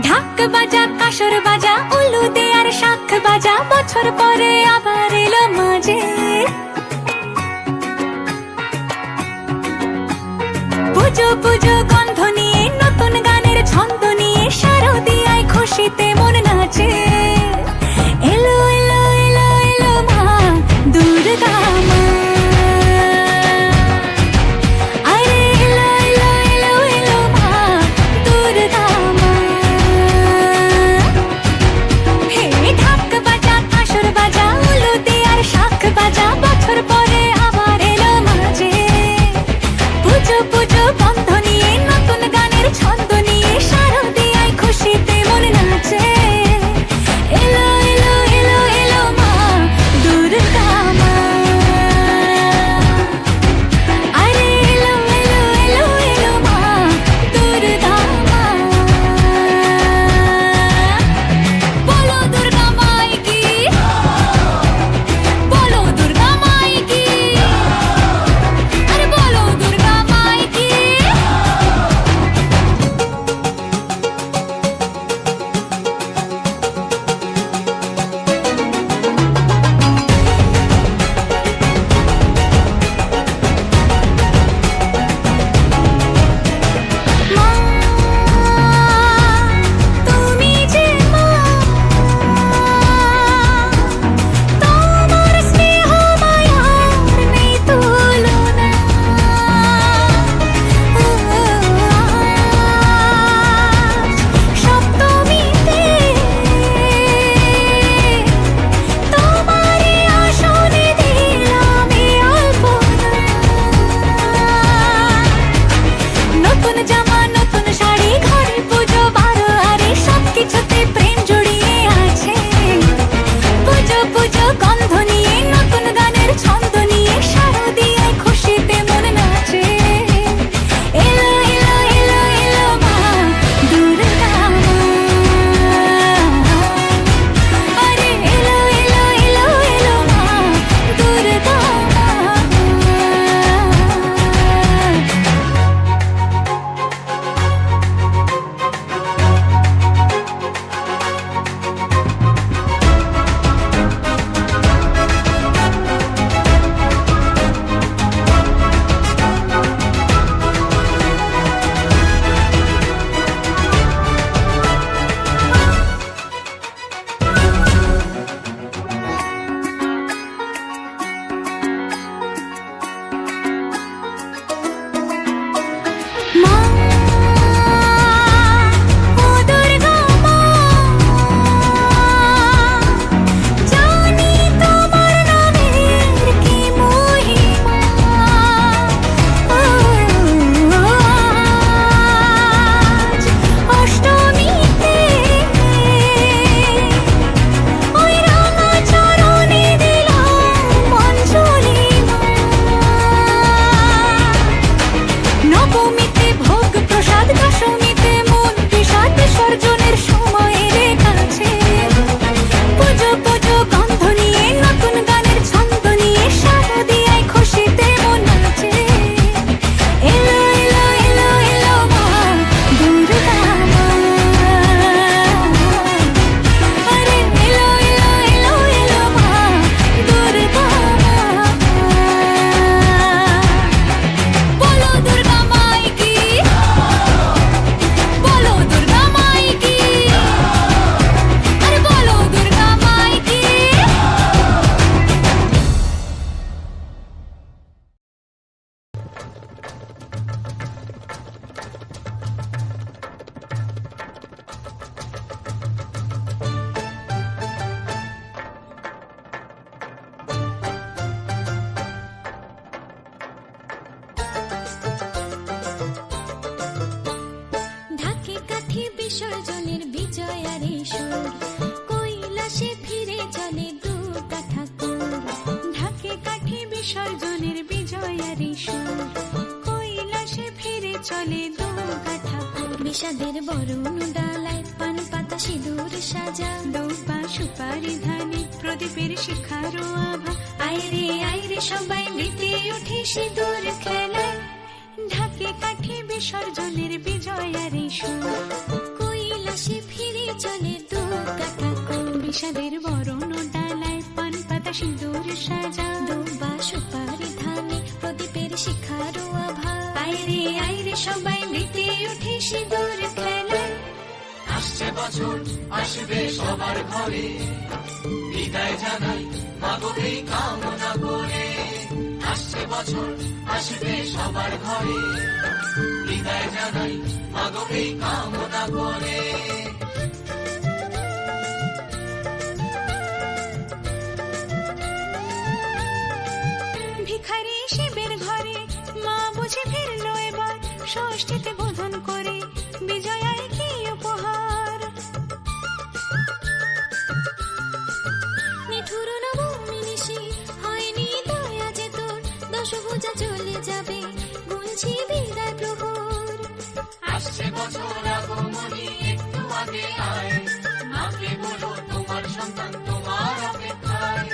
ঢাক বাজা কাসর বাজা উলু দে আর শাখ বাজা বছর পরে আবার এলো মাঝে পুজো পুজো গন্ধ নিয়ে নতুন গানের ছন্দ নিয়ে শারদিয়ায় খুশিতে মন নাচে এলো এলো এলো এলো মা দুর্গা মা আরে এলো এলো এলো এলো মা দুর্গা মা হে ঢাক বাজা কাসর বাজা উলু দে আর শাখ বাজা বছর পরে আবার এলো মাঝে পুজো পুজো গন্ধ নিয়ে নতুন গানের ছন্দ নিয়ে শারদিয়ায় খুশিতে মন নাচে এলো এলো এলো এলো মা দুর্গা মা আরে এলো এলো এলো এলো মা দুর্গা মা বলো দুর্গা মাই কি বলো দুর্গা মাই কি আরে বলো দুর্গা মাই কি মা তুমি যে মা তোমার স্নেহ মায়ার নেই তুলনা সপ্তমীতে তোমারই আসনে দিলাম এই অল্পনা নতুন জামা নতুন শাড়ি ঘরে পুজো বারো আরে সবকিছুতে প্রেম জড়িয়ে আছে পুজো পুজো গন্ধ নিয়ে নতুন গানের ছন্দ নিয়ে শারদিয়ায় খুশিতে মন নাচে এলো এলো এলো এলো মা দুর্গা মা আরে এলো এলো এলো এলো মা দুর্গা মা মা ও দুর্গা মা জানি তোমার নামের কি মহিমা আজ অষ্টমীতে ওই রাঙা চরণে দিলাম অঞ্জলি মা নবমীতে ভোগ প্রসাদ দশমীতে মন বিষাদ বিসর্জনের সময় এলে কাছে পুজো পুজো গন্ধ নিয়ে নতুন গানের ছন্দ নিয়ে শারদিয়ায় খুশিতে মন নাচে এলো এলো এলো এলো মা দুর্গা মা আরে এলো এলো এলো এলো মা দুর্গা মা বলো দুর্গা মাই কি বলো দুর্গা মাই কি আরে বলো দুর্গা মাই কি ঢাকে কাঠি বিসর্জনের বিজয়ারে সুর কৈলাসে ফিরে চলে দুর্গা ঠাকুর ঢাকে কাঠি বিসর্জনের বিজয়ারে সুর কৈলাসে ফিরে চলে দুর্গা ঠাকুর বিষাদের বরণ ডালায় পান পাতা সিঁদুর সাজা দৌপা সুপারি ধানে প্রদীপের শিখারো আভা আইরে সবাই মেতে উঠে সিঁদুর খেলায় ঢাকে কাঠি বিসর্জনের বিজয়ারে সুর কৈলাসে ফিরে চলে দু কাঠা কোল বিষাদের বরণ ডালায় পান পাতা সিঁদুর সাজা দুবা সুপারি ধানে প্রদীপের শিখারো আভা আইরে আইরে সবাই মেতে উঠে সিঁদুর খেলায় আসছে বছর আসবে সবার ঘরে বিদায় জানাই মাগো এই কামনা করে আসছে বছর আসবে সবার ঘরে বিদায় জানাই মাগো এই কামনা করে ভিখারি শিবের ঘরে মা বুঝে ফিরলো এবার ষষ্ঠীতে বোধন করে বিজয়ায় কি উপহার নিঠুর নবমী নিশি হয়নি দয়া যে তোর দশভুজা চলে যাবে গুনছি বিদায় প্রহর আসছে বছর আগমনী একটু আগে আয় মাকে বলো তোমার সন্তান তোমার অপেক্ষায়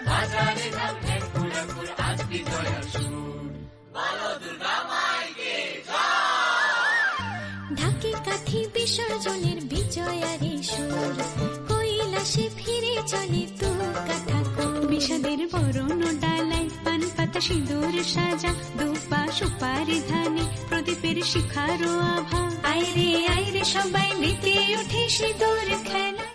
বাজারে ধান একুর একুর আজ বিজয়ার সুর বলো দুর্গা মাইকে ঢাকি কাঠি বিসর্জনের বিজয়ারে সুর কৈলাসে ফিরে চলে তু কাঠা কোল বিষাদের বরণ ডালায় পান পাতা সিঁদুর সাজা দুপা সুপারি ধানে প্রদীপের শিখারো আভা আইরে আইরে সবাই মেতে উঠে সিঁদুর খেলায়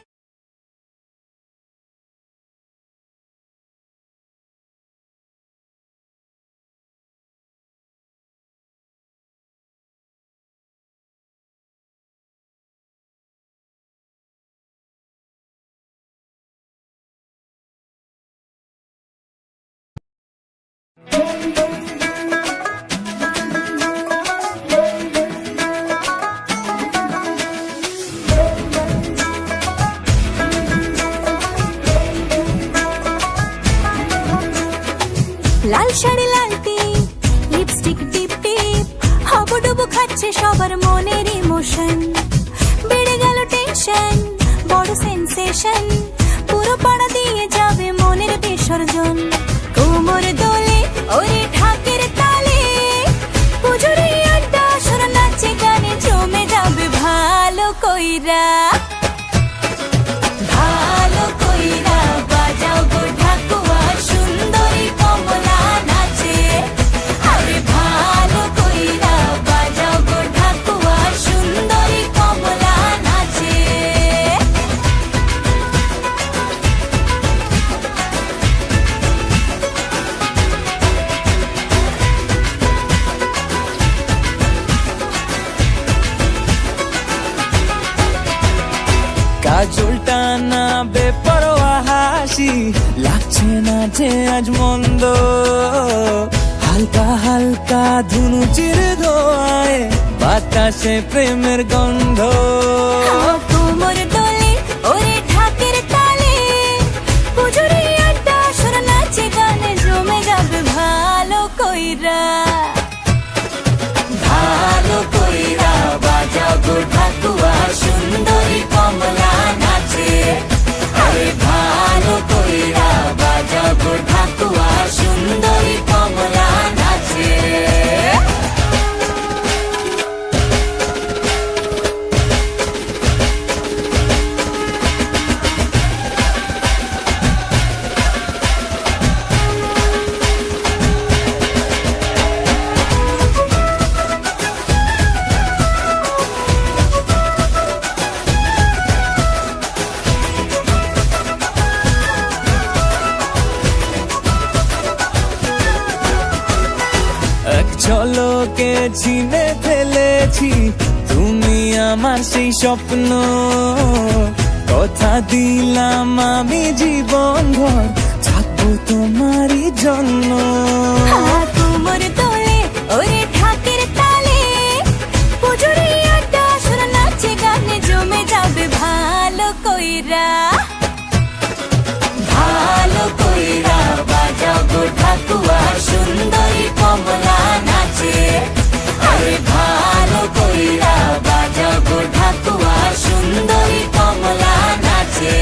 লাল শাড়ি লাল টিপ লিপস্টিক টিপ টিপ হাবুডুবু খাচ্ছে সবার মনের ইমোশন বেড়ে গেল টেনশন বড় সেন্সেশন পুরো পাড়া দিয়ে যাবে মনের বিসর্জন কোমর দোলে ওরে ঢাকের তালে পুজোরে আড্ডা সুর নাচে গানে জমে যাবে ভালো কইরা ভালো কইরা বাজাও গো ঢাকুয়া সুন্দরী কমলা নাচে আরে ভালো কইরা বাজাও গো ঢাকুয়া সুন্দরী কমলা নাচে কাজলটা না বেপরোয়া হাসি লাগছে না যে আজ মন্দ হালকা হালকা ধুনুচির ধোয়ায় বাতাসে প্রেমের গন্ধ কোমর দোলে ওরে ঢাকের তালে পুজোরে আড্ডা সুর নাচে গানে জমে যাবে ভালো কইরা ভালো কইরা বাজাও গো ঢাকুয়া সুন্দরী কমলা নাচে আরে ভালো কইরা বাজাও গো ঢাকুয়া সুন্দরী কমলা নাচে এক ঝলকে চিনে ফেলেছি তুমি আমার সেই স্বপ্ন কথা দিলাম আমি জীবন ভর থাকবো তোমারই জন্য কোমর দোলে ওরে ঢাকের তালে পুজোরে আড্ডা সুর নাচে গানে জমে যাবে ভালো কইরা ভালো কইরা বাজাও গো ঢাকুয়া সুন্দরী কমলা নাচে আরে ভালো কইরা বাজাও গো ঢাকুয়া সুন্দরী কমলা নাচে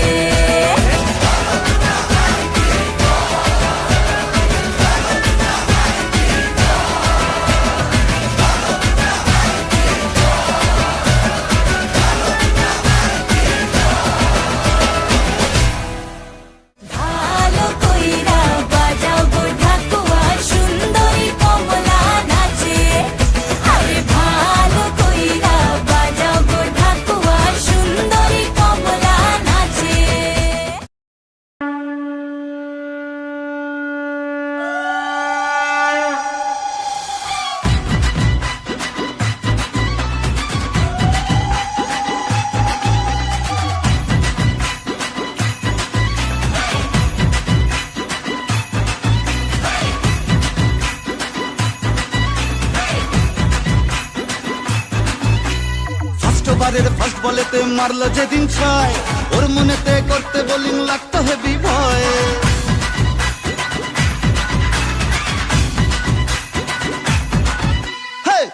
বলেতে মারলো যেদিন ছয়, ওর মনেতে করতে বোলিং লাগতো হেভি ভয়।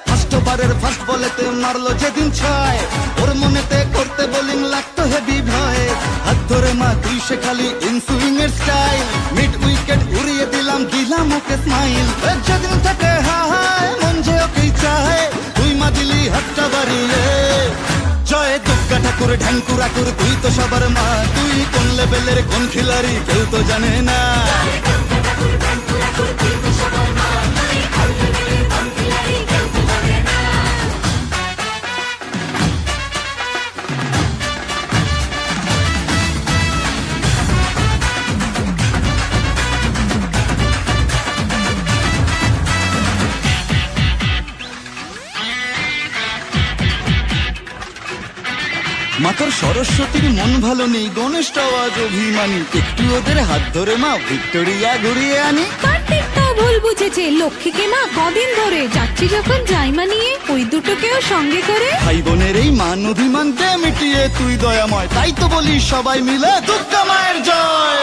ফার্স্ট ওভারের ফার্স্ট বলেতে মারলো যেদিন ছয়, ওর মনেতে করতে বোলিং লাগতো হেভি ভয়। হাত ধরে মা তুই সে খালি ইনসুইং এর স্টাইল, মিড উইকেট উড়িয়ে দিলাম ওকে স্মাইল। যেদিন থেকে হায় মন যে ওকেই চায়, তুই মা দিলি হাতটা বাড়িয়ে। জয় দুর্গা ঠাকুর ঢ্যাঙ্কুর আকুর তুই তো সবার মা, তুই কোন লেভেলের কোন খিলাড়ি কেউ তো জানে না। মাতর সরস্বতীর মন ভালো নেই, গণেশটাও আজ অভিমানী, একটু ওদের হাত ধরে মা ভিক্টোরিয়া ঘুরিয়ে আনি। কার্তিক তো ভুল বুঝেছে, লক্ষ্মীকে মা কদিন ধরে যাচ্ছি যখন জাইমা নিয়ে ওই দুটোকেও সঙ্গে করে। ভাই বোনের এই মান অভিমানকে মিটিয়ে তুই দয়াময়, তাই তো বলি সবাই মিলে দুর্গা মায়ের জয়।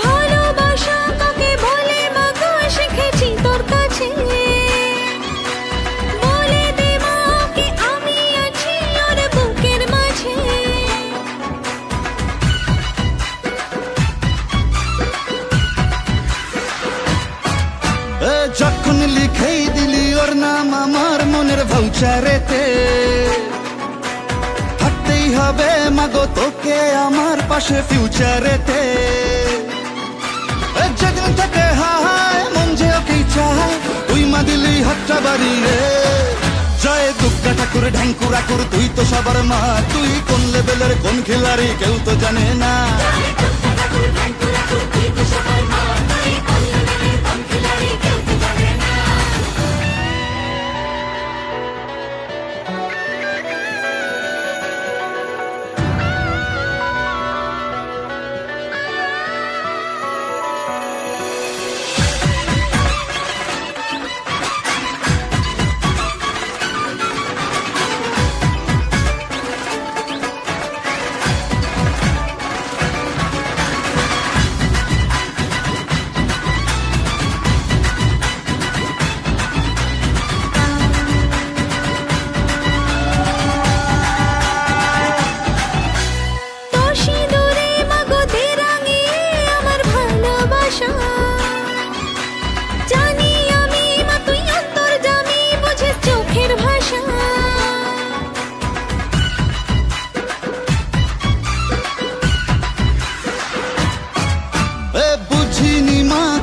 ভালোবাসা কাকে বলে মা গো শিখেছি তোর কাছে, বলে দে মা কি আমি আছি ওর বুকের মাঝে। যখন লিখেই দিলি ওর নাম আমার মনের ভাউচারেতে, থাকতেই হবে মাগো তোকে আমার পাশে ফিউচারেতে। যেদিন থেকে হায় মন যে ওকেই চায়, তুই মা দিলি হাতটা বাড়িয়ে। জয় দুর্গা ঠাকুর ঢ্যাঙ্কুর আকুর তুই তো সবার মা, তুই কোন লেভেলের কোন খিলাড়ি কেউ তো জানে না।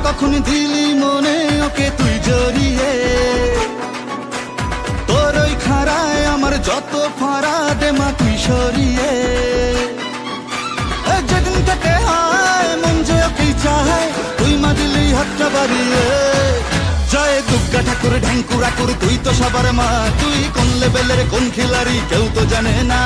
কখন দিলি মনে ওকে তুই জড়িয়ে, তোর ওই খাড়ায় আমার যত ফাড়া দে মা তুই সরিয়ে। যেদিন থেকে হায় মন যে ওকেই চায়, তুই মা দিলি হাতটা বাড়িয়ে। জয় দুর্গা ঠাকুর ঢ্যাঙ্কুর আকুর তুই তো সবার মা, তুই কোন লেভেলের কোন খিলাড়ি কেউ তো জানে না।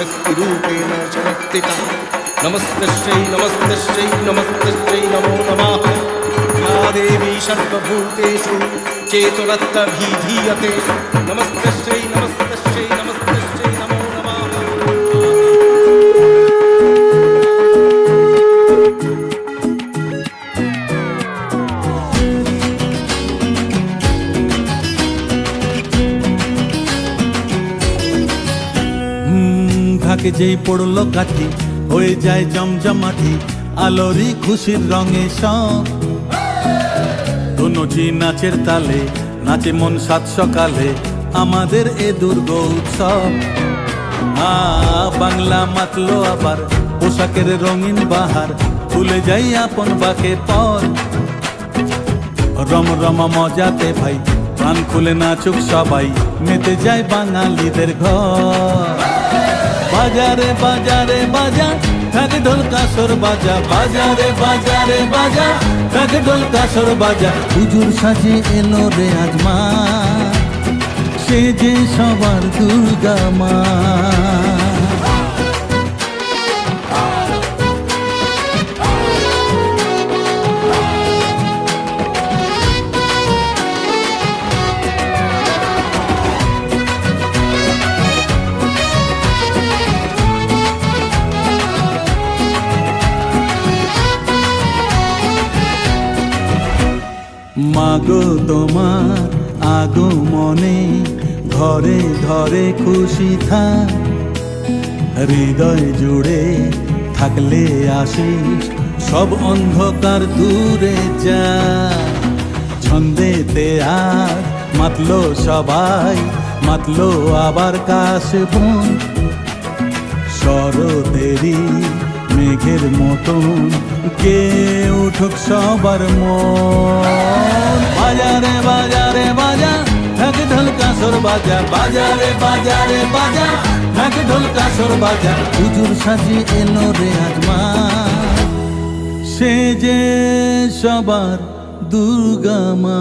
शक्तिरूपेण शक्तिता नमस्तस्यै नमस्तस्यै नमस्तस्यै नमो नमः। या देवी सर्वभूतेषु चेतुरत्तभिधीयते नमस्तस्यै नमस्तस्यै नमस्तस्यै नमो नमः। ঢাকে যেই পড়লো কাঠি হয়ে যায় জমজমাটি, আলোরি খুশির রঙে সব দুনজি নাচের তালে নাচে মন সাত সকালে আমাদের এ দুর্গ উৎসব। বাংলা মাতলো আবার পোশাকের রঙিন বাহার, ভুলে যাই আপন বাকের পর রমরমা মজাতে ভাই প্রাণ খুলে নাচুক সবাই, মেতে যায় বাঙালিদের ঘর। বাজারে বাজারে বাজা, থাকে ঢোল কাসর বাজা, বাজারে বাজারে বাজা, থাকে ঢোল কাসর বাজা। হুজুর সাজে এলো রে আজ মা, সে যে সবার দুর্গা মা। মাগো তোমার আগমনে ঘরে ঘরে খুশি থাক, হৃদয় জুড়ে থাকলে আশিস সব অন্ধকার দূরে যা। ছন্দেতে আর মাতলো সবাই, মাতলো আবার কাশ বন, শরতেরই মেঘের মতন কে উঠুক সবার মন। বাজারে বাজারে বাজা, থাকে ঢোল কাসর বাজা, বাজারে বাজারে বাজা, থাকে ঢোল কাসর বাজা। হুজুর সাজি এলো রে আজ মা, সে যে সবার দুর্গা মা।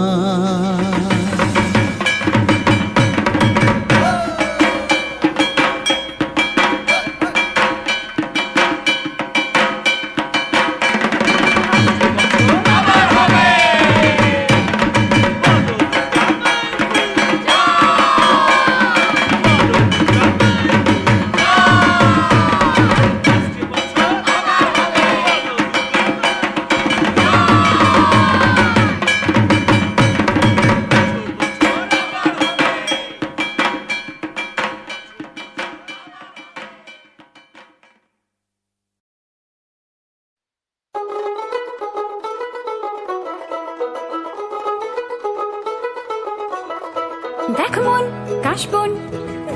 দেখ মন কাশবন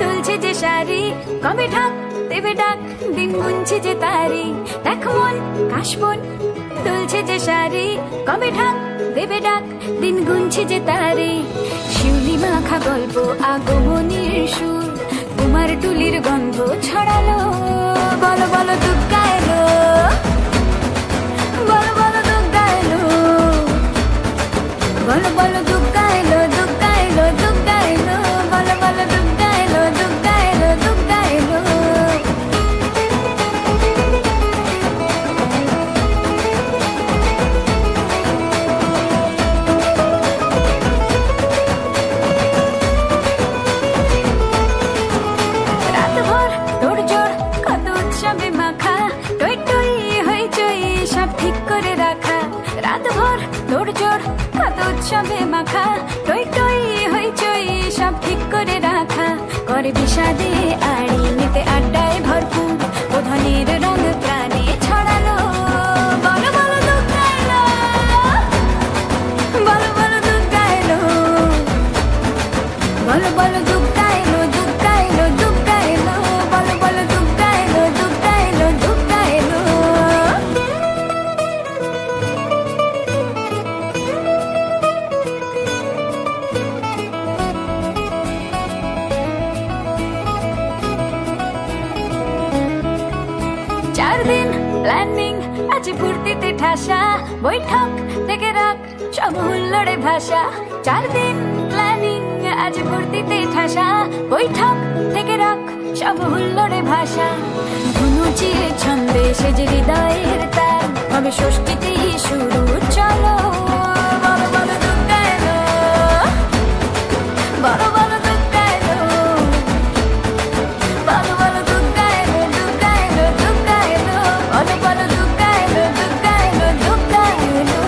দুলছে যে শাড়ি, কবে ঢাক দেবে ডাক দিন গুনছে যে তারি। দেখ মন কাশবন দুলছে যে শাড়ি, কবে ঢাক দেবে ডাক দিন গুনছে যে তারি। শিউলি মাখা গল্প আগমনীর সুর, কুমার টুলির গন্ধ ছড়ালো। বলো বলো দুর্গা এলো, বলো বলো দুর্গা এলো, বলো বলো দুর্গা এলো, দুর্গা এলো, দুর্গা এলো, বলো বলো দুর্গা এলো, দুর্গা এলো, দুর্গা এলো। রাতভর তোড়জোড় কত উৎসবে মাখা, টই টই হইচই সব ঠিক করে রাখা। রাতভর তোড়জোড় কত উৎসবে মাখা, টই টই হইচই সব ঠিক করে রাখা। করে বিষাদে আড়ি নিতে আড্ডায় ভরপুর, প্রধানের রঙ প্রাণে ছড়ালো। বলো বলো দুর্গা এলো, বলো বলো দুর্গা এলো, বলো বলো দুর্গা এলো, দুর্গা এলো, দুর্গা এলো, বলো বলো দুর্গা এলো, দুর্গা এলো, দুর্গা এলো। চার দিন প্ল্যানিং আছে ফুর্তিতে ঠাসা, বৈঠক থেকে রাখ সব হুল্লোড়ে ভাষা। চার দিন প্ল্যানিং আছে ফুর্তিতে ঠাসা, বৈঠক থেকে রাখ সব হুল্লোড়ে ভাষা। ধুনুচিয়ে ছন্দে সেজে হৃদয়ের তার, হবে ষষ্ঠীতেই শুরু চলো। বলো বলো দুর্গা এলো, বলো বলো দুর্গা এলো, বলো বলো দুর্গা এলো, দুর্গা এলো, দুর্গা এলো, বলো বলো দুর্গা এলো, দুর্গা এলো, দুর্গা এলো।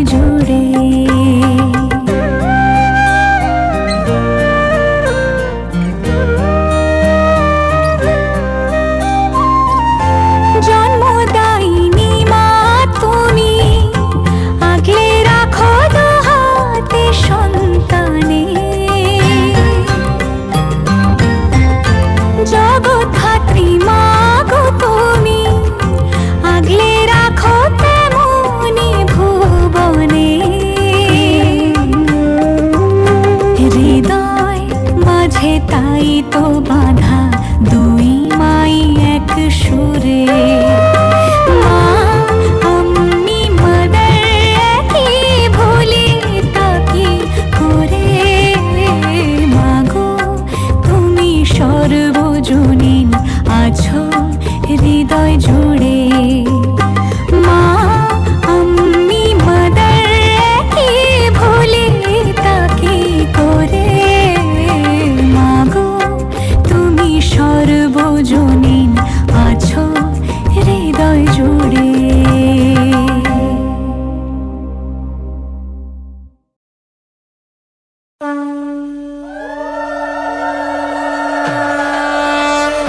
হৃদয় জুড়ে। জন্মদায়িনী মা তুমি, আগলে রাখো দুহাতে সন্তানে। জগৎধাত্রী মা গো তুমি, আগলে রাখো তেমনি ভুবনে। হৃদয় মাঝে তাই তো বাঁধা দুই মাই এক সুরে। মা আমি মাদার একই ভুলি তাকি করে। মাগো তুমি সর্বজনীন আছো হৃদয় জুড়ে। মা আমি মাদার একই ভুলি তাকি করে। মাগো তুমি সর্বজনীন আছো হৃদয় জুড়ে।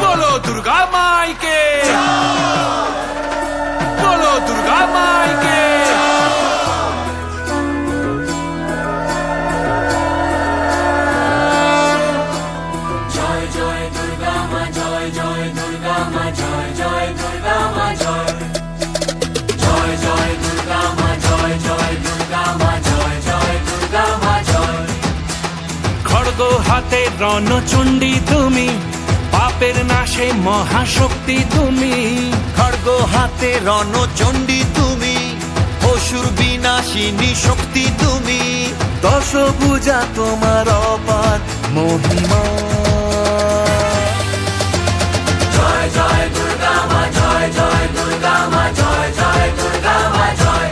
বলো দুর্গা মাইকে, বলো দুর্গা মাইকে। জয় জয় দুর্গা মা, জয় জয় দুর্গা মা, জয় জয় দুর্গা মা, জয় জয় জয় দুর্গা মা, জয় জয় দুর্গা মা, জয় জয় দুর্গা মা, জয়। খড়গ হাতে রণচণ্ডী তুমি, পাপের নাশে মহাশক্তি তুমি। খড়গ হাতে রণচণ্ডী তুমি, অসুর বিনাশিনী শক্তি তুমি। দশভুজা তোমার অপার মহিমা। জয় জয় দুর্গা মা, জয় জয় দুর্গা মা, জয় জয় দুর্গা মা, জয়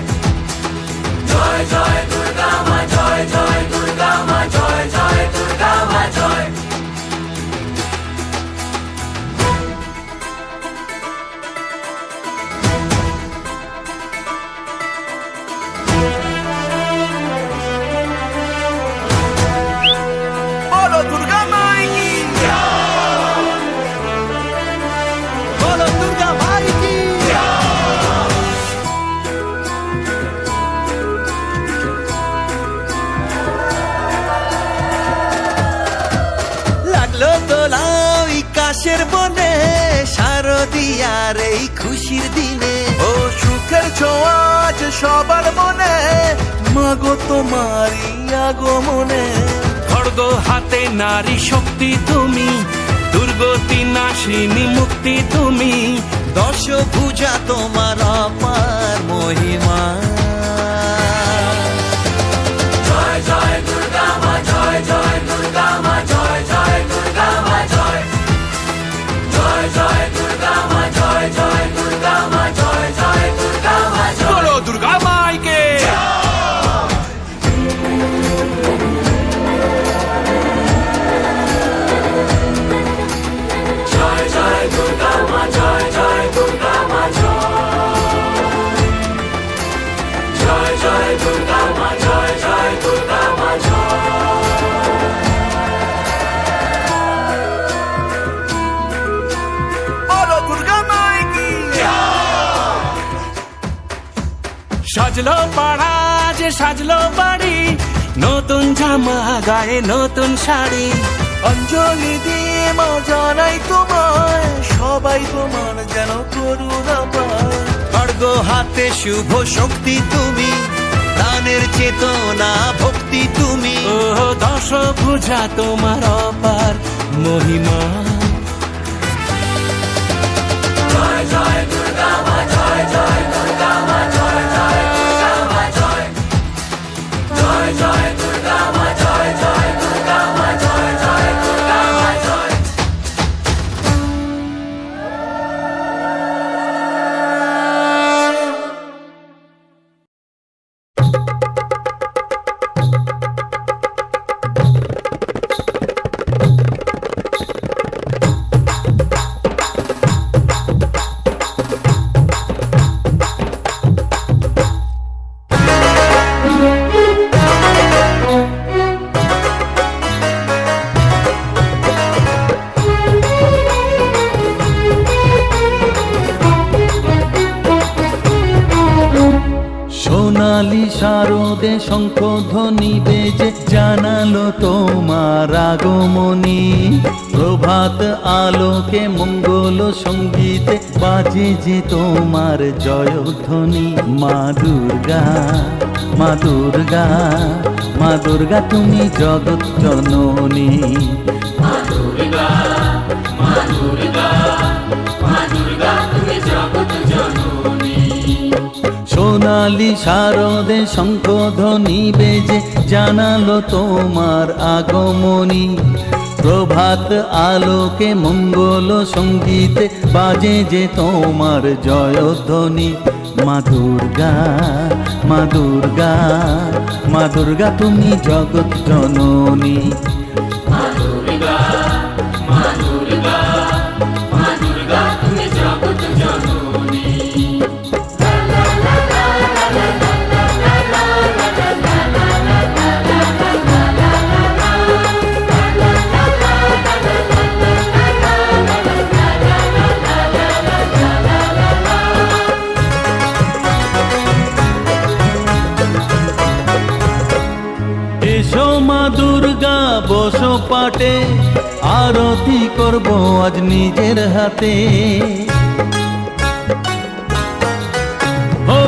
জয় জয় দুর্গা মা, জয় জয় দুর্গা মা, জয় জয় দুর্গা মা, জয়। বলো দুর্গা মাইকি, বলো দুর্গা মাইকি। লাগলো দোলাই কাশের বনে, শারদিয়ার এই খুশির দিনে। ও সুখের ছোঁয়া আজ সবার মনে, মাগো তোমারই আগমনে। খড়গ হাতে নারী শক্তি তুমি, দুর্গতি নাশিনী মুক্তি তুমি। দশভুজা তোমার অপার মহিমা। জয় জয় দুর্গা মা, জয় জয় দুর্গা মা, জয় জয় দুর্গা মা, জয় জয় জয় দুর্গা মা, জয় জয় দুর্গা মা, জয় জয় দুর্গা মা, জয়। বলো দুর্গা মাইকে। জয় জয় দুর্গা মা, জয় জয় দুর্গা মা, জয় জয় দুর্গা মা, জয় জয় দুর্গা মা, বলো দুর্গা মাইকি। সাজলো পাড়া যে সাজলো বাড়ি, নতুন জামা গায়ে নতুন শাড়ি। অঞ্জলি দিয়ে মা জানাই তোমায়, সবাই তোমার যেন করুণা পায়। খড়গ হাতে শুভ শক্তি তুমি, প্রাণের চেতনা ভক্তি তুমি। ও দশভুজা তোমার অপার মহিমা। জয় জয় দুর্গা মা, জয় জয় দুর্গা মা, জয় জয় দুর্গা মা, জয় জয় জয় দুর্গা মা, জয় জয় দুর্গা মা, জয় জয় দুর্গা মা, জয়। শারদে শঙ্খধ্বনি বেজে জানালো তোমার আগমনী। প্রভাত আলোকে মঙ্গল সঙ্গীতে বাজে যে তোমার জয়ধ্বনি। মা দুর্গা, মা দুর্গা, মা দুর্গা তুমি জগৎ জননী। মা দুর্গা, মা দুর্গা, মা দুর্গা তুমি জগৎ জননী। সোনালি শারদে শঙ্খধ্বনি বেজে জানালো তোমার আগমনী। প্রভাত আলোকে মঙ্গল সঙ্গীতে বাজে যে তোমার জয়ধ্বনি। মা দুর্গা, মা দুর্গা, মা দুর্গা তুমি জগৎ জননী। মা দুর্গা, মা দুর্গা, মা দুর্গা তুমি জগৎ জননী। এসো মা দুর্গা বসো পাটে, আরতি করব আজ নিজের হাতে। ও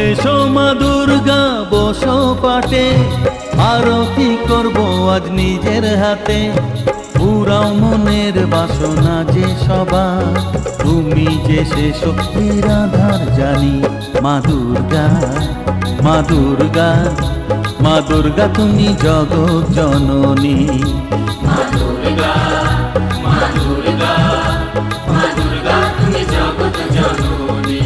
এসো মা দুর্গা বসো পাটে, আরতি করব আজ নিজের হাতে। পুরাও মনের বাসনা যে সবার, তুমি যে সে শক্তির আধার জানি। মা দুর্গা, মা দুর্গা, মা দুর্গা তুমি জগৎ জননী। মা দুর্গা, মা দুর্গা, মা দুর্গা তুমি জগৎ জননী।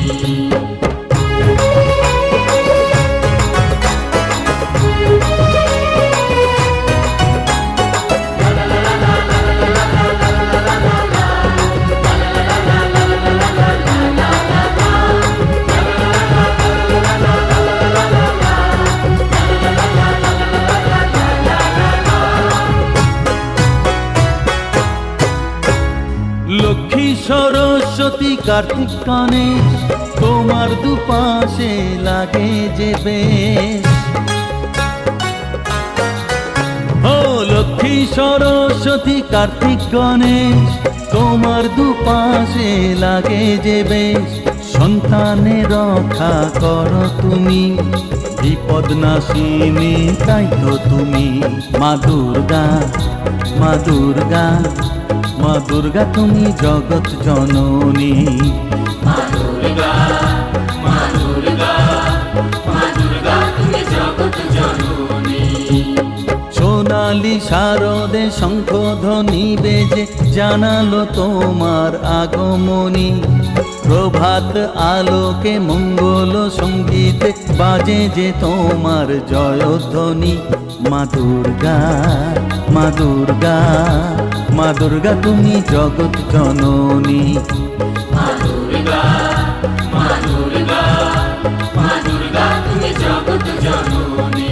লক্ষ্মী সরস্বতী কার্তিক গণেশ, তোমার দুপাশে লাগে যে বেশ। ও লক্ষ্মী সরস্বতী কার্তিক গণেশ, তোমার দুপাশে লাগে যে বেশ। সন্তানের রক্ষা করো তুমি, বিপদ নাশিনী তাই তো তুমি। মা দুর্গা, মা দুর্গা, মা দুর্গা তুমি জগৎ জননী। মা দুর্গা, মা দুর্গা, মা দুর্গা তুমি জগৎ জননী। সোনালি শারদে শঙ্খধ্বনি বেজে জানালো তোমার আগমনী। প্রভাত আলোকে মঙ্গল সঙ্গীতে বাজে যে তোমার জয়ধ্বনি। মা দুর্গা, মা দুর্গা, মা দুর্গা তুমি জগৎ জননী। মা দুর্গা, মা দুর্গা, মা দুর্গা তুমি জগৎ জননী।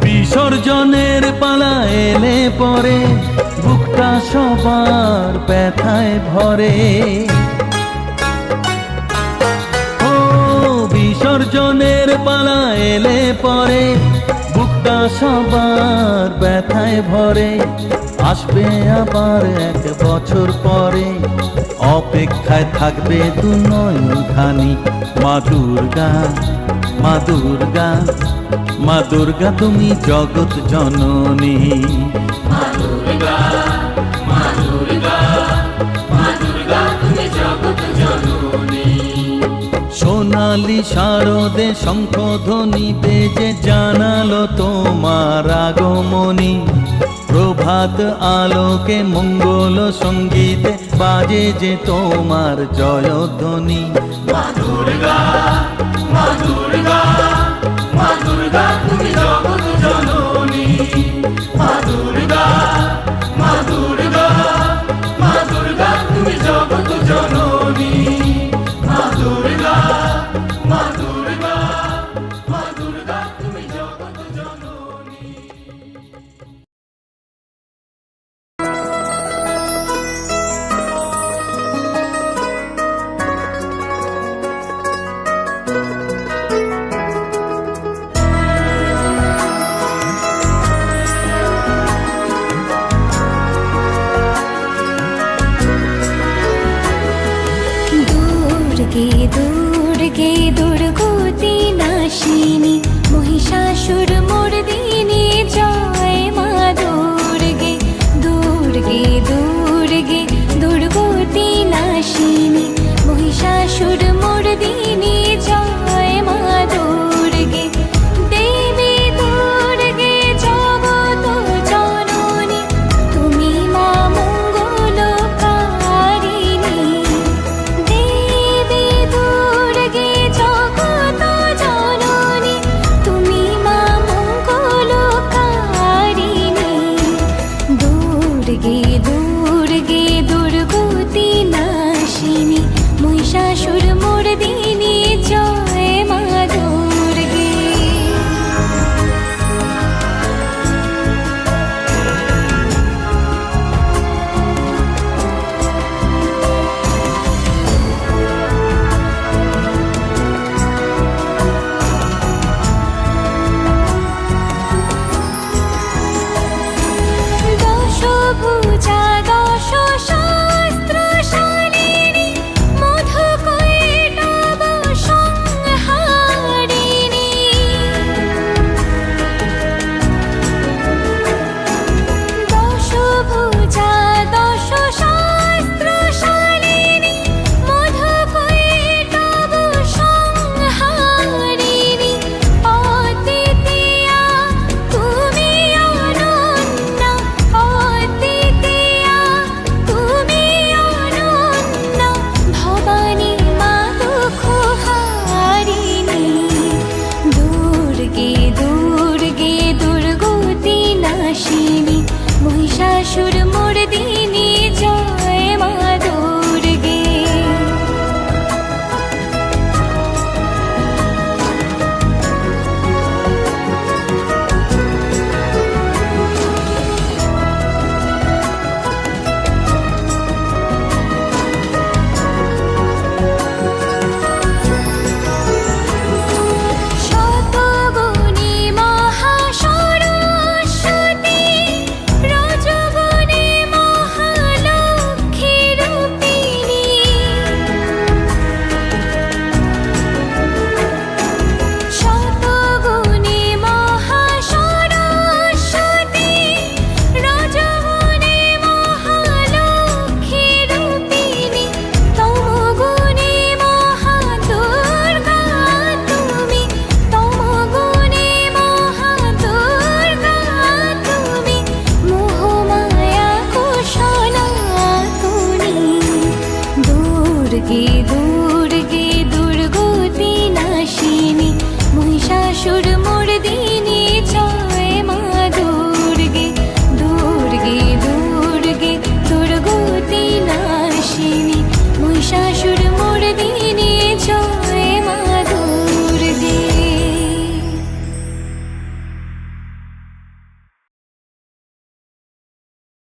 বিসর্জনের পালা এলে পরে বুকটা সবার ব্যথায় ভরে। ও বিসর্জনের পালা এলে পরে বুকটা সবার ব্যথায় ভরে। আসবে আবার এক বছর পরে, অপেক্ষায় থাকবে দু নয়ন খানি। মা দুর্গা, মা দুর্গা, মা দুর্গা তুমি জগৎ জননী। মা দুর্গা, মা দুর্গা, মা দুর্গা তুমি জগৎ জননী। সোনালি শারদে শঙ্খধ্বনি বেজে জানালো তোমার আগমনী। প্রভাত আলোকে মঙ্গল সঙ্গীতে বাজে যে তোমার জয়ধ্বনি। মা দুর্গা, মা দুর্গা, মা দুর্গা তুমি জগৎ জননী। মা দুর্গা, মা দুর্গা, মা দুর্গা তুমি জগৎ জননী। দুর্গে দুর্গে দুর্গতি নাশিনী মহিষাসুর মর্দিনী জয় মা দুর্গে দুর্গে দুর্গে দুর্গতি নাশিনী মহিষাসুর মর্দিনী জয় মা দুর্গে দেবী দুর্গে জগত জননী তুমি মা মঙ্গলকারিণী দেবী দুর্গে জগত জননী তুমি মা মঙ্গলকারিণী দুর্গে দুর্গে দুর্গতি নাশিনী মহিষাসুর মর্দিনী জয় মা দুর্গে দশভুজা দশ শাস্ত্রশালিনী মধুকৈটব সংহারিণী দশভুজা দশ শাস্ত্রশালিনী মধুকৈটব সংহারিণী অদ্বিতীয়া তুমি অনন্যা অদ্বিতীয়া তুমি অনন্যা ভবানী মা দুঃখহারিণী দুর্গে দুর্গে দুর্গতি নাশিনী মহিষাসুর মর্দিনী জয় মা দুর্গে শতগুণী মহাসরস্বতী রজগুণী মহালক্ষ্মী রূপিণী শতগুণী মহাসরস্বতী রজগুণী মহালক্ষ্মী রূপিণী তমগুণী মহাদুর্গা তুমি তমগুণী মহাদুর্গা তুমি মোহমায়া কুশলাতুনী দুর্গে দুর্গে দুর্গতি নাশিনী মহিষাসুর মর্দিনী জয় মা দুর্গে দুর্গে দুর্গে দুর্গতি